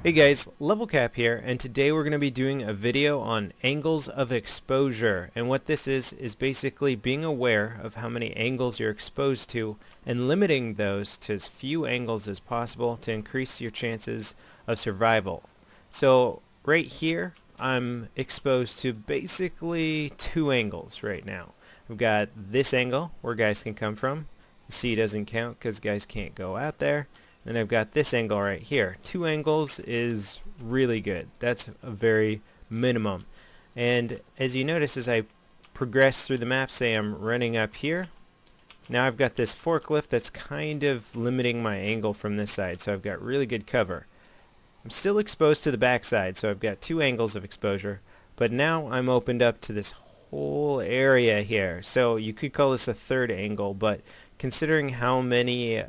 Hey guys, Level Cap here, and today we're going to be doing a video on angles of exposure. And what this is basically being aware of how many angles you're exposed to and limiting those to as few angles as possible to increase your chances of survival. So right here, I'm exposed to basically two angles right now. We've got this angle where guys can come from. The C doesn't count because guys can't go out there. Then I've got this angle right here. Two angles is really good. That's a very minimum. And as you notice, as I progress through the map, say I'm running up here, now I've got this forklift that's kind of limiting my angle from this side, so I've got really good cover. I'm still exposed to the back side, so I've got two angles of exposure, but now I'm opened up to this whole area here. So you could call this a third angle, but considering how many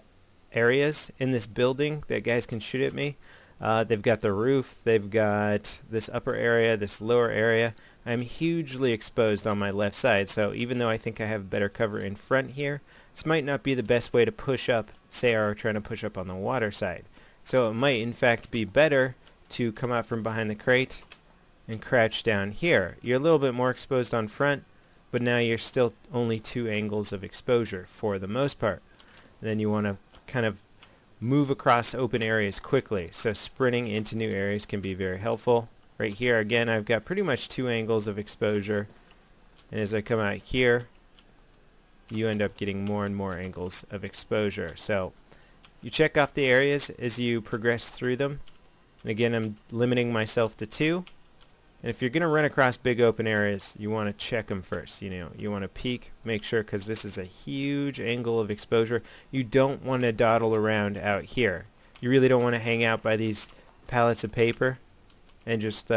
areas in this building that guys can shoot at me. They've got the roof, they've got this upper area, this lower area. I'm hugely exposed on my left side, so even though I think I have better cover in front here, this might not be the best way to push up, say I were trying to push up on the water side. So it might in fact be better to come out from behind the crate and crouch down here. You're a little bit more exposed on front, but now you're still only two angles of exposure for the most part. And then you want to kind of move across open areas quickly, so sprinting into new areas can be very helpful. Right here again, I've got pretty much two angles of exposure, and as I come out here you end up getting more and more angles of exposure. So you check off the areas as you progress through them, and again I'm limiting myself to two. And if you're going to run across big open areas, you want to check them first. You want to peek, make sure, because this is a huge angle of exposure. You don't want to dawdle around out here. You really don't want to hang out by these pallets of paper and just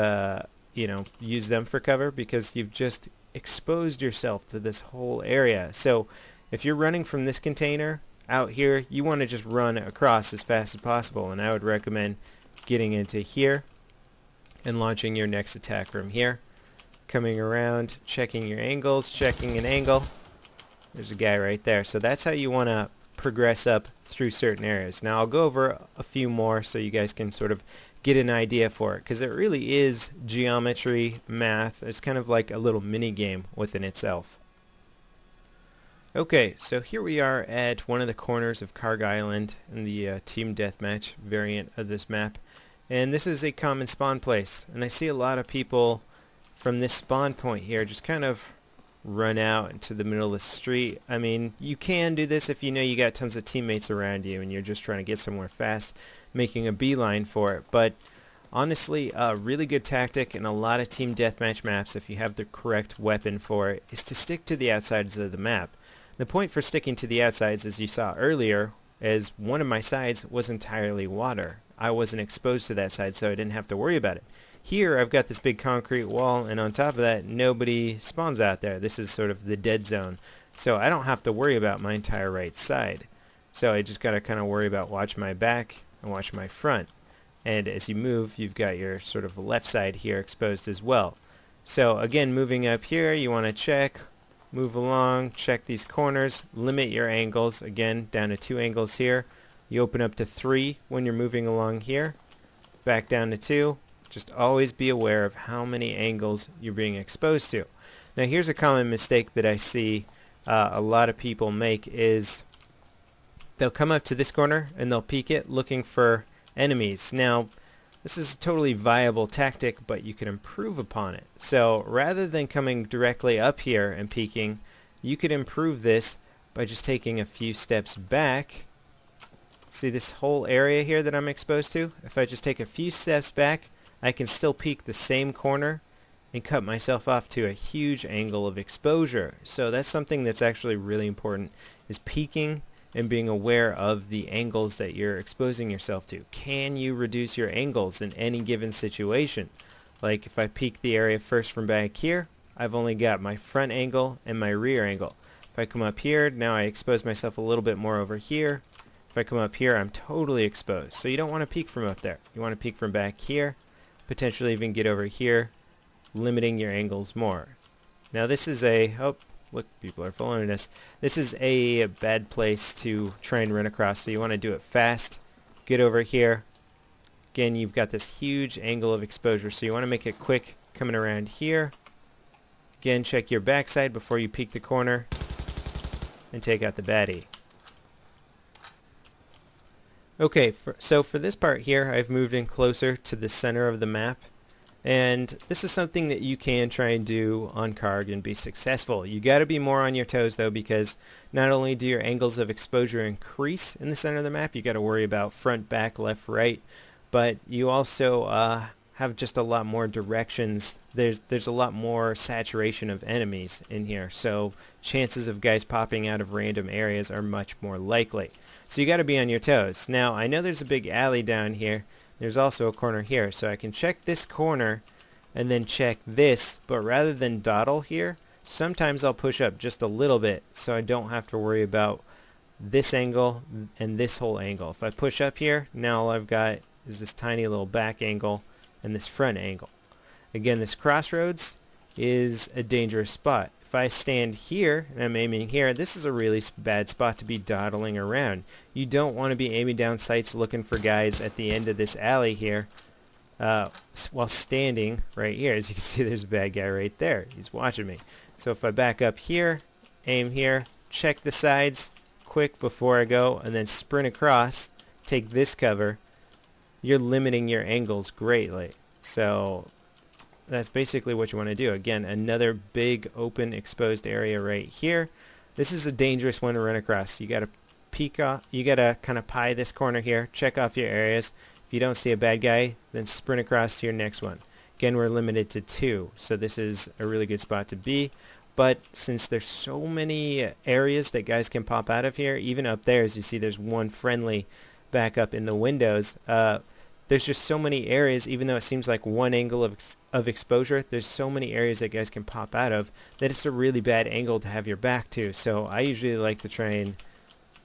use them for cover, because you've just exposed yourself to this whole area. So if you're running from this container out here, you want to just run across as fast as possible, and I would recommend getting into here and launching your next attack from here. Coming around, checking your angles, checking an angle. There's a guy right there. So that's how you want to progress up through certain areas. Now I'll go over a few more so you guys can sort of get an idea for it, because it really is geometry, math. It's kind of like a little mini game within itself. Okay, so here we are at one of the corners of Karg Island in the Team Deathmatch variant of this map. And this is a common spawn place, and I see a lot of people from this spawn point here just kind of run out into the middle of the street. I mean, you can do this if you know you got tons of teammates around you and you're just trying to get somewhere fast, making a beeline for it. But honestly, a really good tactic in a lot of team deathmatch maps, if you have the correct weapon for it, is to stick to the outsides of the map. The point for sticking to the outsides, as you saw earlier, is one of my sides was entirely water. I wasn't exposed to that side, so I didn't have to worry about it. Here I've got this big concrete wall, and on top of that nobody spawns out there. This is sort of the dead zone, so I don't have to worry about my entire right side. So I just gotta kind of worry about watch my back and watch my front. And as you move, you've got your sort of left side here exposed as well. So again, moving up here, you want to check, move along, check these corners, limit your angles, again down to two angles here. You open up to 3 when you're moving along here, back down to 2. Just always be aware of how many angles you're being exposed to. Now here's a common mistake that I see a lot of people make is they'll come up to this corner and they'll peek it looking for enemies. Now this is a totally viable tactic, but you can improve upon it. So rather than coming directly up here and peeking, you could improve this by just taking a few steps back. See this whole area here that I'm exposed to? If I just take a few steps back, I can still peek the same corner and cut myself off to a huge angle of exposure. So that's something that's actually really important, is peeking and being aware of the angles that you're exposing yourself to. Can you reduce your angles in any given situation? Like if I peek the area first from back here, I've only got my front angle and my rear angle. If I come up here, now I expose myself a little bit more over here. If I come up here, I'm totally exposed. So you don't want to peek from up there. You want to peek from back here, potentially even get over here, limiting your angles more. Now this is a, oh, look, people are following us. This is a bad place to try and run across, so you want to do it fast. Get over here, again, you've got this huge angle of exposure, so you want to make it quick coming around here. Again, check your backside before you peek the corner and take out the baddie. Okay, so for this part here, I've moved in closer to the center of the map, and this is something that you can try and do on Karg and be successful. You got to be more on your toes though, because not only do your angles of exposure increase in the center of the map, you got to worry about front, back, left, right, but you also have just a lot more directions. There's a lot more saturation of enemies in here, so chances of guys popping out of random areas are much more likely. So you got to be on your toes. Now I know there's a big alley down here. There's also a corner here, so I can check this corner and then check this, but rather than dawdle here, sometimes I'll push up just a little bit so I don't have to worry about this angle and this whole angle. If I push up here, now all I've got is this tiny little back angle and this front angle. Again, this crossroads is a dangerous spot. If I stand here and I'm aiming here, this is a really bad spot to be dawdling around. You don't want to be aiming down sights looking for guys at the end of this alley here while standing right here. As you can see, there's a bad guy right there. He's watching me. So if I back up here, aim here, check the sides quick before I go, and then sprint across, take this cover, you're limiting your angles greatly. So that's basically what you want to do. Again, another big open exposed area right here. This is a dangerous one to run across. You got to peek off, you got to kind of pie this corner here, check off your areas. If you don't see a bad guy, then sprint across to your next one. Again, we're limited to 2, so this is a really good spot to be. But since there's so many areas that guys can pop out of here, even up there, as you see, there's one friendly back up in the windows. There's just so many areas, even though it seems like one angle of exposure, there's so many areas that guys can pop out of that it's a really bad angle to have your back to. So I usually like to try and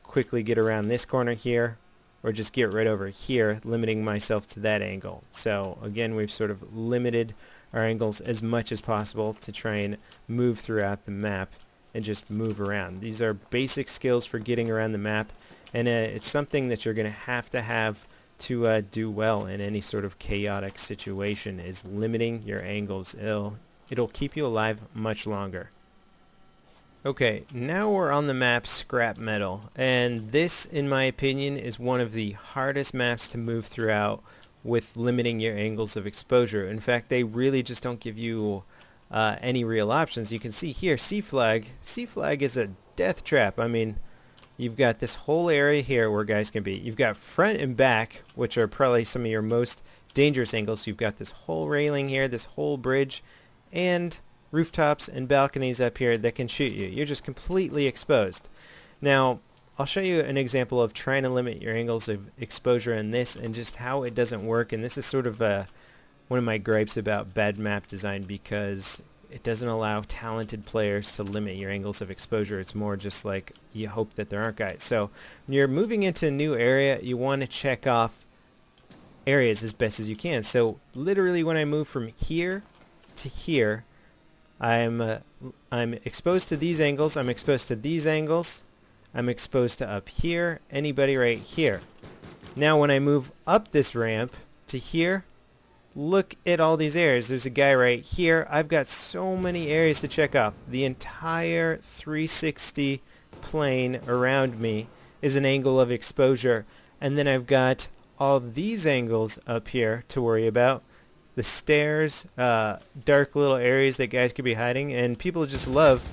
quickly get around this corner here, or just get right over here, limiting myself to that angle. So again, we've sort of limited our angles as much as possible to try and move throughout the map and just move around. These are basic skills for getting around the map, and it's something that you're going to have to do well in any sort of chaotic situation, is limiting your angles. It'll keep you alive much longer. Okay, now we're on the map Scrap Metal, and this, in my opinion, is one of the hardest maps to move throughout with limiting your angles of exposure. In fact, they really just don't give you any real options. You can see here, C-Flag. C-Flag is a death trap. I mean, you've got this whole area here where guys can be. You've got front and back, which are probably some of your most dangerous angles. You've got this whole railing here, this whole bridge, and rooftops and balconies up here that can shoot you. You're just completely exposed. Now, I'll show you an example of trying to limit your angles of exposure in this and just how it doesn't work. And this is sort of one of my gripes about bad map design, because it doesn't allow talented players to limit your angles of exposure. It's more just like you hope that there aren't guys. So when you're moving into a new area, you want to check off areas as best as you can. So literally when I move from here to here, I'm exposed to these angles, I'm exposed to these angles, I'm exposed to up here, anybody right here. Now when I move up this ramp to here, look at all these areas. There's a guy right here. I've got so many areas to check off. The entire 360 plane around me is an angle of exposure. And then I've got all these angles up here to worry about. The stairs, dark little areas that guys could be hiding, and people just love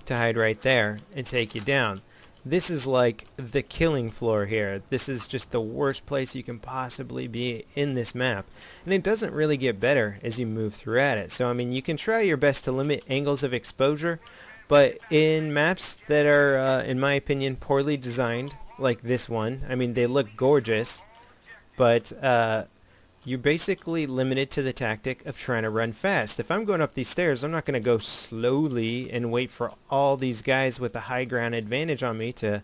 to hide right there and take you down. This is like the killing floor here. This is just the worst place you can possibly be in this map. And it doesn't really get better as you move throughout it. So I mean, you can try your best to limit angles of exposure, but in maps that are, in my opinion, poorly designed, like this one, I mean, they look gorgeous, but you're basically limited to the tactic of trying to run fast. If I'm going up these stairs, I'm not going to go slowly and wait for all these guys with the high ground advantage on me to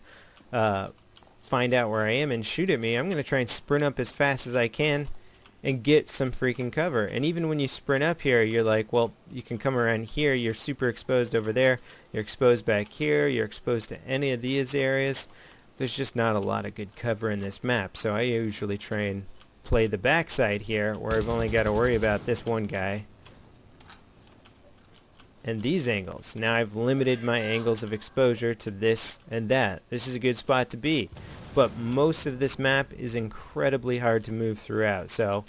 find out where I am and shoot at me. I'm going to try and sprint up as fast as I can and get some freaking cover. And even when you sprint up here, you're like, well, you can come around here, you're super exposed over there, you're exposed back here, you're exposed to any of these areas. There's just not a lot of good cover in this map, so I usually try and play the backside here, where I've only got to worry about this one guy and these angles. Now I've limited my angles of exposure to this and that. This is a good spot to be, but most of this map is incredibly hard to move throughout. So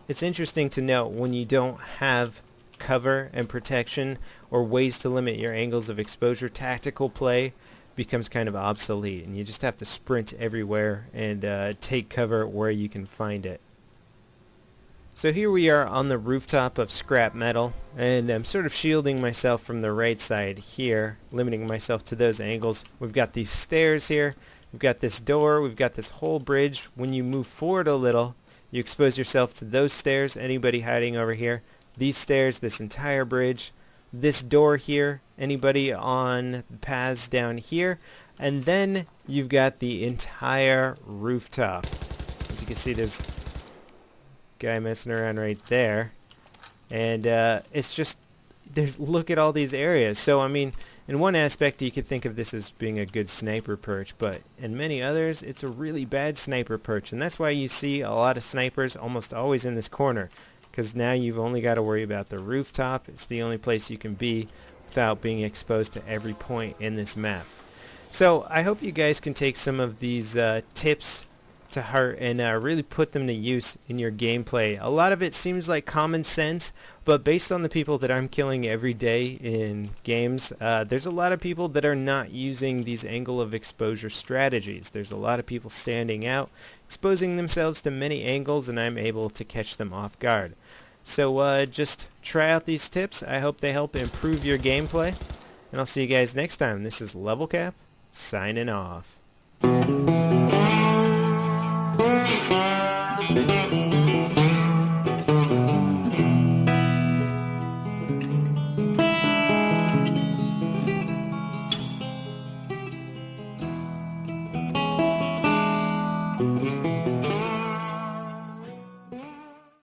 it's interesting to note when you don't have cover and protection or ways to limit your angles of exposure, tactical play becomes kind of obsolete, and you just have to sprint everywhere and take cover where you can find it. So here we are on the rooftop of scrap metal, and I'm sort of shielding myself from the right side here, limiting myself to those angles. We've got these stairs here, we've got this door, we've got this whole bridge. When you move forward a little, you expose yourself to those stairs, anybody hiding over here, these stairs, this entire bridge, this door here, anybody on paths down here, and then you've got the entire rooftop. As you can see, there's guy messing around right there, and it's just, look at all these areas. So I mean, in one aspect you could think of this as being a good sniper perch, but in many others it's a really bad sniper perch, and that's why you see a lot of snipers almost always in this corner, because now you've only got to worry about the rooftop. It's the only place you can be without being exposed to every point in this map. So I hope you guys can take some of these tips to heart and really put them to use in your gameplay. A lot of it seems like common sense, but based on the people that I'm killing every day in games, there's a lot of people that are not using these angle of exposure strategies. There's a lot of people standing out, exposing themselves to many angles, and I'm able to catch them off guard. So just try out these tips. I hope they help improve your gameplay, and I'll see you guys next time. This is LevelCap, signing off. Thank you.